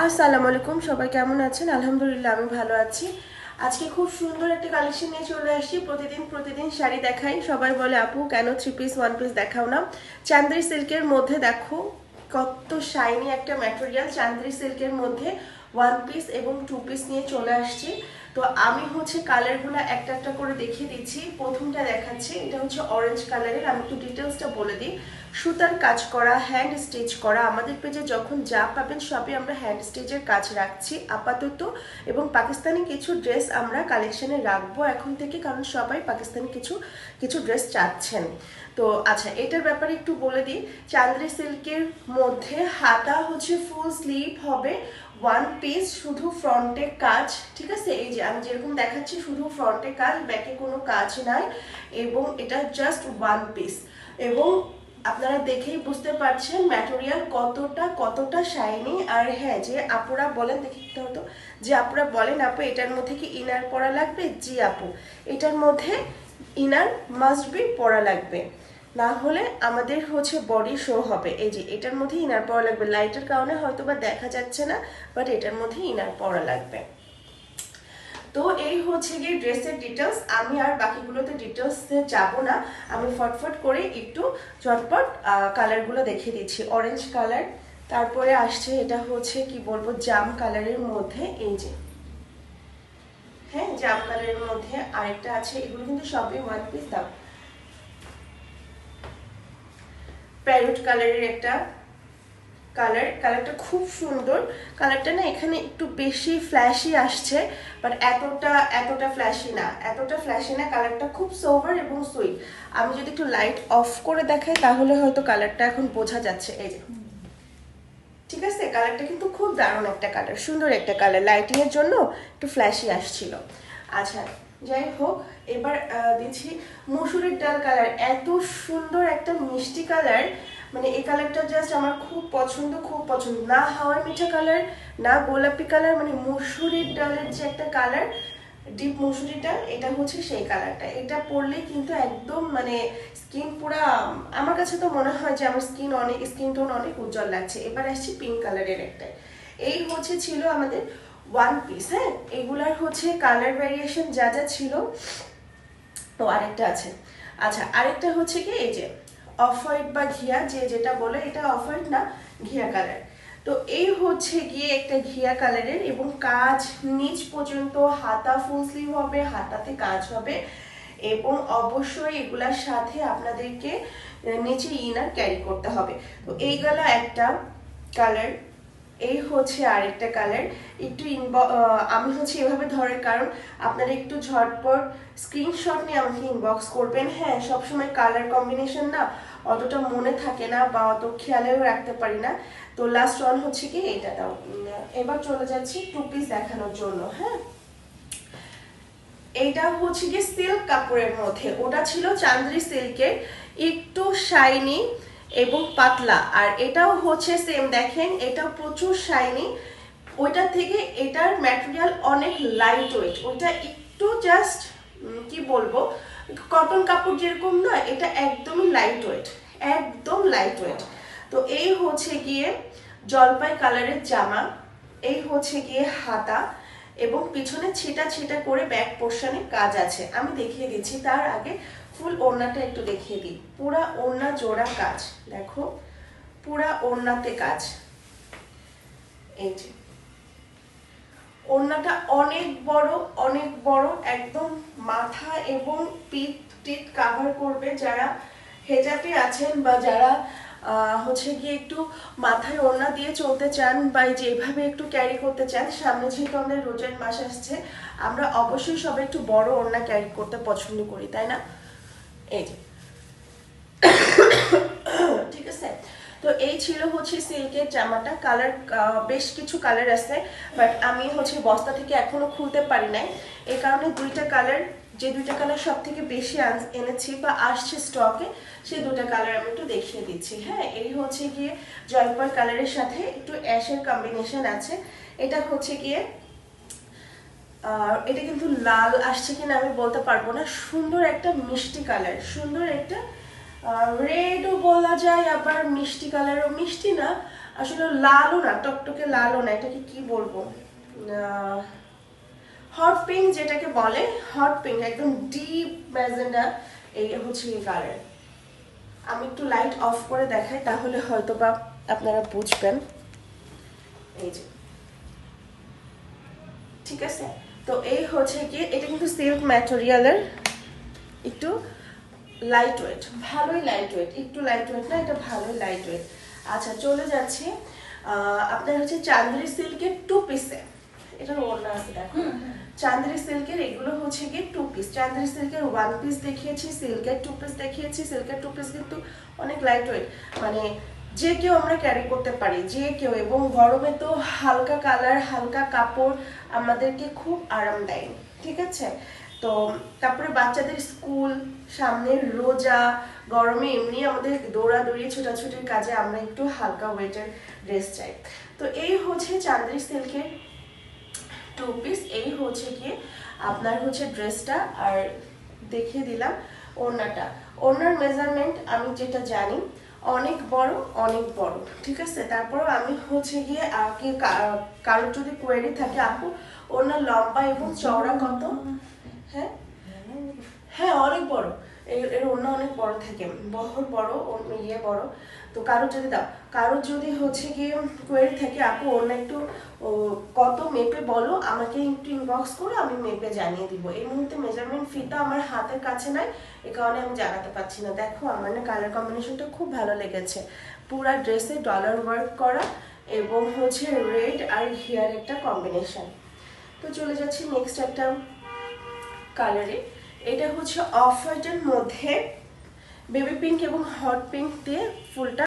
আসসালামু আলাইকুম, সবাই কেমন আছেন? আলহামদুলিল্লাহ আমি ভালো আছি। আজকে খুব সুন্দর একটা কালেকশন নিয়ে চলে আসছি। প্রতিদিন শাড়ি দেখাই, সবাই বলে আপু কেন 3 পিস 1 পিস দেখাও না। চান্দেরি সিল্কের মধ্যে দেখো কত শাইনি একটা ম্যাটেরিয়াল। চান্দেরি সিল্কের মধ্যে 1 পিস এবং 2 পিস নিয়ে চলে আসছি। তো আমি কালারগুলো একটা একটা করে দেখিয়ে দিচ্ছি। প্রথমটা দেখাচ্ছি, এটা অরেঞ্জ কালারের। আমি একটু ডিটেলসটা বলে দিই। সুতার কাজ করা, হ্যান্ড স্টিচ করা। আমাদের পেজে যখন যা পাবেন সবই আমরা হ্যান্ড স্টিচের কাজ রাখছি আপাতত, এবং পাকিস্তানি কিছু ড্রেস আমরা কালেকশনে রাখবো এখন থেকে, কারণ সবাই পাকিস্তানি কিছু কিছু ড্রেস চাচ্ছেন। তো আচ্ছা, এটার ব্যাপারে একটু বলে দিই। চান্দেরি সিল্কের মধ্যে হাতা ফুল স্লিভ হবে, 1 পিস, শুধু ফ্রন্টে কাজ। ঠিক আছে, এই যে আমি যেরকম দেখাচ্ছি শুধু ফ্রন্টে কাজ, ব্যাকে কোনো কাজ নাই, এবং এটা জাস্ট 1 পিস। এবং আপনারা দেখেই বুঝতে পারছেন ম্যাটেরিয়াল কতটা শাইনি। আর হ্যাঁ, যে আপুরা বলেন, দেখতে হতো, যে আপুরা বলেন আপু এটার মধ্যে কি ইনার পরা লাগবে? জি আপু, এটার মধ্যে ইনার মাস্ট বি পরা লাগবে, না হলে আমাদের বডি শো হবে। এই যে এটার মধ্যে ইনার পরা লাগবে, লাইটের কারণে হয়তো বা দেখা যাচ্ছে না, বাট এটার মধ্যে ইনার পরা লাগবে। তো এই গিয়ে ড্রেসের ডিটেলস। আমি আর বাকিগুলোতে ডিটেলসে যাব না, আমি ফটফট করে একটু ঝটপট কালারগুলো দেখিয়ে দিচ্ছি। অরেঞ্জ কালার, তারপরে আসছে এটা কি বলবো, জাম কালারের মধ্যে, এই যে হ্যাঁ জাম কালারের মধ্যে আরেকটা আছে। এগুলো কিন্তু সবই 1 পিস দাম। প্যারোট কালারের একটা কালারটা খুব সুন্দর। কালারটা না এখানে একটু বেশি ফ্ল্যাশি আসছে, বাট এতটা ফ্ল্যাশি না। কালারটা খুব সোভার এবং সুইট। আমি যদি একটু লাইট অফ করে দেখাই তাহলে হয়তো কালারটা এখন বোঝা যাচ্ছে। এই যে, ঠিক আছে, কালারটা কিন্তু খুব দারুণ একটা কালার, সুন্দর একটা কালার। লাইটিং এর জন্য একটু ফ্ল্যাশি আসছিল। আচ্ছা, যাই হোক, এবার দিচ্ছি মসুরের ডাল কালার। এত সুন্দর একটা মিষ্টি কালার, মানে এই কালারটা জাস্ট আমার খুব পছন্দ। না হাওয়াই মিঠা কালার, না গোলাপি কালার, মানে মসুরের ডালের যে একটা কালার, ডিপ মসুরিটা, এটা সেই কালারটা। এটা পরলেই কিন্তু একদম মানে স্কিন পুরা, আমার কাছে তো মনে হয় যে আমার স্কিন টোন অনেক উজ্জ্বল লাগছে। এবার আসছি পিঙ্ক কালারের একটা। এই ছিল আমাদের 1 পিস। হ্যাঁ, এগুলার কালার ভ্যারিয়েশন যা যা ছিল। তো আরেকটা আছে। আচ্ছা, আরেকটা কি, এই যে অফ হোয়াইট বা ঘিয়া, যে যেটা বলে, এটা অফ হোয়াইট না, ঘিয়া কালার। তো এই গিয়ে একটা ঘিয়া কালারের, এবং কাজ নিচ পর্যন্ত, হাতা ফুল স্লিভ হবে, হাতাতে কাজ হবে, এবং অবশ্যই এগুলার সাথে আপনাদেরকে নিচে ইনার ক্যারি করতে হবে। তো এই গেল একটা কালার। এই আরেকটা কালার। একটু আমি এভাবে ধরার কারণ, আপনারা একটু ঝটপট স্ক্রিনশট নিয়ে আমাকে ইনবক্স করবেন। হ্যাঁ, সবসময় কালার কম্বিনেশন না অতটা মনে থাকে না, বা অত খেয়ালেও রাখতে পারি না। তো লাস্ট ওয়ান কি, এটা দাও। এবার চলে যাচ্ছি 2 পিস দেখানোর জন্য। হ্যাঁ, এইটা কি সিল্ক কাপড়ের মধ্যে, ওটা ছিল চান্দেরি সিল্কের, একটু শাইনি এবং পাতলা। আর এটাও সেম, দেখেন এটাও প্রচুর শাইনি। ওইটার থেকে এটার ম্যাটেরিয়াল অনেক লাইট ওয়েট। ওইটা একটু জাস্ট কি বলবো, কটন কাপড় যেরকম না, এটা একদমই লাইট ওয়েট, একদম লাইট ওয়েট। তো এই গিয়ে জলপাই কালারের জামা, এই গিয়ে হাতা, এবং পিছনে ছিটা ছিটা করে ব্যাক পোর্শনে কাজ আছে। আমি দেখিয়ে দিচ্ছি, তার আগে ফুল ওড়নাটা একটু দেখিয়ে দিই। পুরা ওড়না জোড়া কাজ, দেখো পুরা ওড়নাতে কাজ। এই যে ওড়নাটা অনেক বড়, একদম মাথা এবং পিঠ টিট কাভার করবে। যারা হেজাবে আছেন, বা যারা গিয়ে একটু মাথায় ওড়না দিয়ে চলতে চান, বা যেভাবে একটু ক্যারি করতে চান, সামনে যেহেতু আমাদের রোজার মাস আসছে, আমরা অবশ্যই সবাই একটু বড় ওড়না ক্যারি করতে পছন্দ করি, তাই না? এই যে ঠিক আছে। তো এই ছিল সিল্কের জামাটা। কালার বেশ কিছু কালার আছে, বাট আমি বস্তা থেকে এখনো খুলতে পারি নাই। এই কারণে যে দুইটা কালার সব থেকে বেশি এনেছি বা আসছে স্টকে, সেই দুটা কালার আমি একটু দেখিয়ে দিচ্ছি। হ্যাঁ, এই গিয়ে জলপাই কালারের সাথে একটু অ্যাশের কম্বিনেশন আছে। এটা গিয়ে এটা কিন্তু লাল আসছে কিনা আমি বলতে পারবো না। সুন্দর একটা মিষ্টি কালার, সুন্দর একটা রেডও বলা যায়, আবার মিষ্টি কালারও, মিষ্টি না, আসলে লালও না, টকটকে লালও না, এটাকে কি বলবো, হট পিঙ্ক যেটাকে বলে, হট পিঙ্ক একদম ডিপ ম্যাজেন্ডা, এই হচ্ছে এই কালার। আমি একটু লাইট অফ করে দেখাই, তাহলে হয়তো বা আপনারা বুঝবেন। এই যে, ঠিক আছে। তো এই হচ্ছে কি, এটা কিন্তু সিল্ক ম্যাটেরিয়ালের, একটু লাইট ওয়েট, ভালোই লাইট ওয়েট, একটু লাইট ওয়েট না, এটা ভালোই লাইট ওয়েট। আচ্ছা, চলে যাচ্ছি আপনার হচ্ছে চান্দেরি সিল্কের 2 পিসে, এটার ওড়না আছে দেখো, চান্দেরি সিল্কের এগুলো হচ্ছে গিয়ে 2 পিস। চান্দেরি সিল্কের 1 পিস দেখিয়েছি, সিল্কের 2 পিস দেখিয়েছি। সিল্কের 2 পিস কিন্তু অনেক লাইট ওয়েট, মানে যে কেউ আমরা ক্যারি করতে পারি, যে কেউ, এবং গরমে তো হালকা কালার, হালকা কাপড় আমাদেরকে খুব আরাম দেয়, ঠিক আছে। তো তারপরে বাচ্চাদের স্কুল সামনে, রোজা, গরমে এমনি আমাদের দৌড়াদৌড়ি ছোটাছুটির কাজে আমরা একটু হালকা ওয়েটের ড্রেস চাই। তো এই হচ্ছে চান্দেরি সিল্কের 2 পিস, এই হচ্ছে গিয়ে আপনার হচ্ছে ড্রেসটা। আর দেখিয়ে দিলাম ওড়নাটা। ওড়নার মেজারমেন্ট আমি যেটা জানি, অনেক বড়, অনেক বড়, ঠিক আছে। তারপর আমি হচ্ছে গিয়ে কারোর যদি কোয়েরি থাকে, আপু ওড়নার লম্বা এবং চওড়া কত? হ্যাঁ হ্যাঁ, অনেক বড়, এর ওড়না অনেক বড় থাকে, বহর বড়, ইয়ে বড়। তো কারো যদি দাও, কারো যদি হচ্ছে গিয়ে কোয়েরি থাকে, আপু ওড়না একটু কত মেপে বলো, আমাকে একটু ইনবক্স করো, আমি মেপে জানিয়ে দিব। এই মুহূর্তে মেজারমেন্ট ফিটা আমার হাতের কাছে নাই, এ কারণে আমি জানাতে পারছি না। দেখো আমার না কালার কম্বিনেশনটা খুব ভালো লেগেছে, পুরা ড্রেসে ডলার ওয়ার্ক করা এবং হচ্ছে রেড আর হেয়ার একটা কম্বিনেশন। তো চলে যাচ্ছি নেক্সট একটা কালারে। এটা হচ্ছে অফ হোয়াইটের মধ্যে বেবি পিঙ্ক এবং হট পিঙ্ক দিয়ে ফুলটা